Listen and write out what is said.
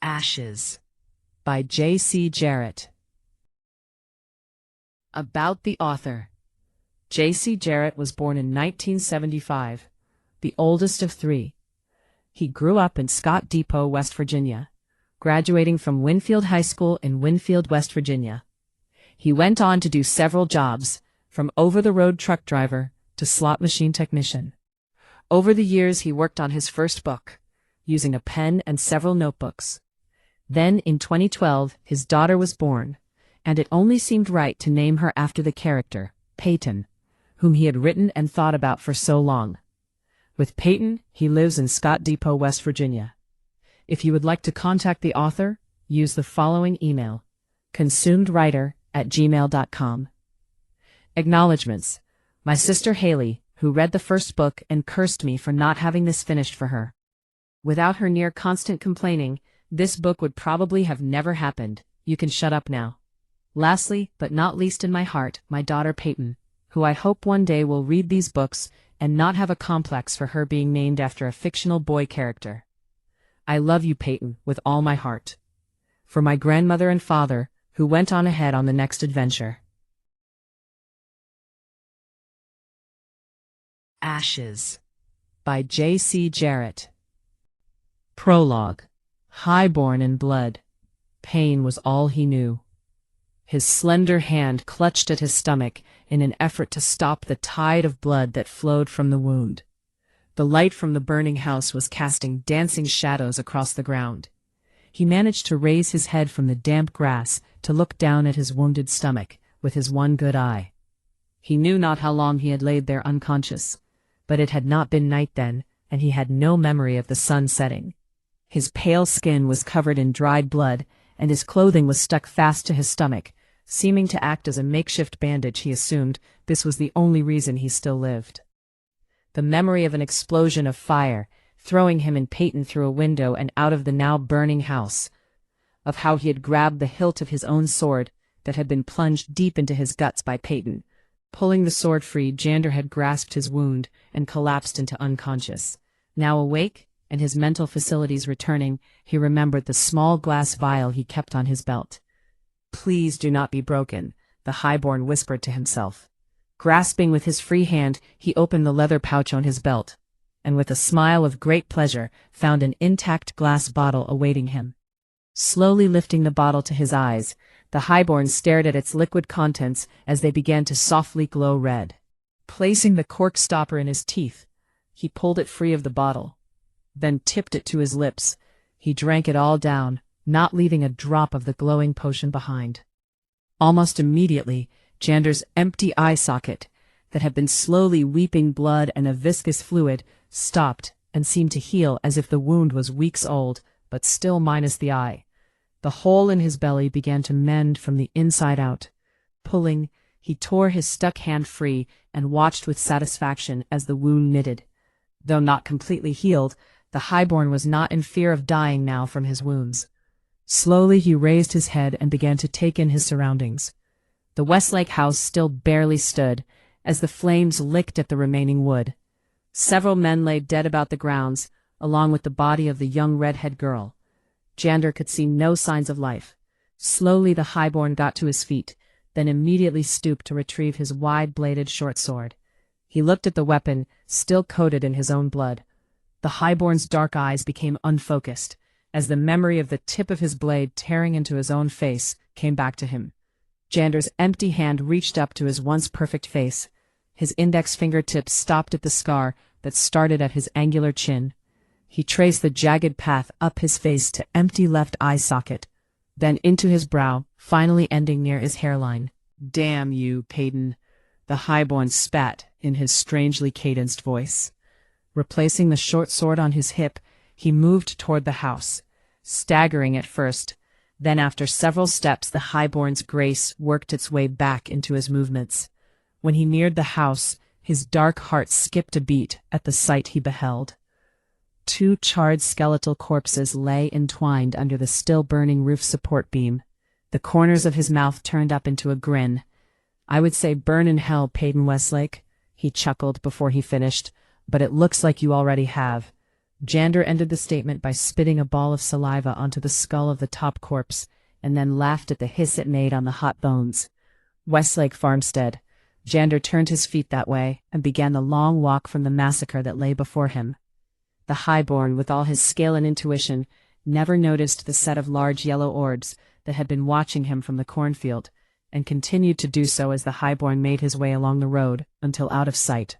Ashes by J.C. Jarrett. About the author. J.C. Jarrett was born in 1975, the oldest of three. He grew up in Scott Depot, West Virginia, graduating from Winfield High School in Winfield, West Virginia. He went on to do several jobs, from over-the-road truck driver to slot machine technician. Over the years he worked on his first book, using a pen and several notebooks. Then, in 2012, his daughter was born, and it only seemed right to name her after the character, Peyton, whom he had written and thought about for so long. With Peyton, he lives in Scott Depot, West Virginia. If you would like to contact the author, use the following email: consumedwriter@gmail.com. Acknowledgements. My sister Haley, who read the first book and cursed me for not having this finished for her. Without her near constant complaining, this book would probably have never happened. You can shut up now. Lastly, but not least in my heart, my daughter Peyton, who I hope one day will read these books and not have a complex for her being named after a fictional boy character. I love you, Peyton, with all my heart. For my grandmother and father, who went on ahead on the next adventure. Ashes by J.C. Jarrett. Prologue. Highborn in blood. Pain was all he knew. His slender hand clutched at his stomach in an effort to stop the tide of blood that flowed from the wound. The light from the burning house was casting dancing shadows across the ground. He managed to raise his head from the damp grass to look down at his wounded stomach with his one good eye. He knew not how long he had laid there unconscious, but it had not been night then, and he had no memory of the sun setting. His pale skin was covered in dried blood, and his clothing was stuck fast to his stomach, seeming to act as a makeshift bandage. He assumed this was the only reason he still lived. The memory of an explosion of fire, throwing him and Peyton through a window and out of the now burning house, of how he had grabbed the hilt of his own sword that had been plunged deep into his guts by Peyton. Pulling the sword free, Jander had grasped his wound and collapsed into unconscious. Now awake, and his mental faculties returning, he remembered the small glass vial he kept on his belt. "Please do not be broken," the highborn whispered to himself. Grasping with his free hand, he opened the leather pouch on his belt, and with a smile of great pleasure found an intact glass bottle awaiting him. Slowly lifting the bottle to his eyes, the highborn stared at its liquid contents as they began to softly glow red. Placing the cork stopper in his teeth, he pulled it free of the bottle, then tipped it to his lips. He drank it all down, not leaving a drop of the glowing potion behind. Almost immediately, Jander's empty eye socket, that had been slowly weeping blood and a viscous fluid, stopped and seemed to heal as if the wound was weeks old, but still minus the eye. The hole in his belly began to mend from the inside out. Pulling, he tore his stuck hand free and watched with satisfaction as the wound knitted. Though not completely healed, the highborn was not in fear of dying now from his wounds. Slowly he raised his head and began to take in his surroundings. The Westlake house still barely stood, as the flames licked at the remaining wood. Several men lay dead about the grounds, along with the body of the young redhead girl. Jander could see no signs of life. Slowly the highborn got to his feet, then immediately stooped to retrieve his wide-bladed short sword. He looked at the weapon, still coated in his own blood. The highborn's dark eyes became unfocused, as the memory of the tip of his blade tearing into his own face came back to him. Jander's empty hand reached up to his once perfect face. His index fingertips stopped at the scar that started at his angular chin. He traced the jagged path up his face to empty left eye socket, then into his brow, finally ending near his hairline. "Damn you, Peyton," the highborn spat in his strangely cadenced voice. Replacing the short sword on his hip, he moved toward the house, staggering at first. Then after several steps, the highborn's grace worked its way back into his movements. When he neared the house, his dark heart skipped a beat at the sight he beheld. 2 charred skeletal corpses lay entwined under the still-burning roof support beam. The corners of his mouth turned up into a grin. "I would say burn in hell, Peyton Westlake," he chuckled before he finished, "but it looks like you already have. Jander ended the statement by spitting a ball of saliva onto the skull of the top corpse, and then laughed at the hiss it made on the hot bones. Westlake farmstead. Jander turned his feet that way, and began the long walk from the massacre that lay before him. The highborn, with all his skill and intuition, never noticed the set of large yellow orbs that had been watching him from the cornfield, and continued to do so as the highborn made his way along the road until out of sight.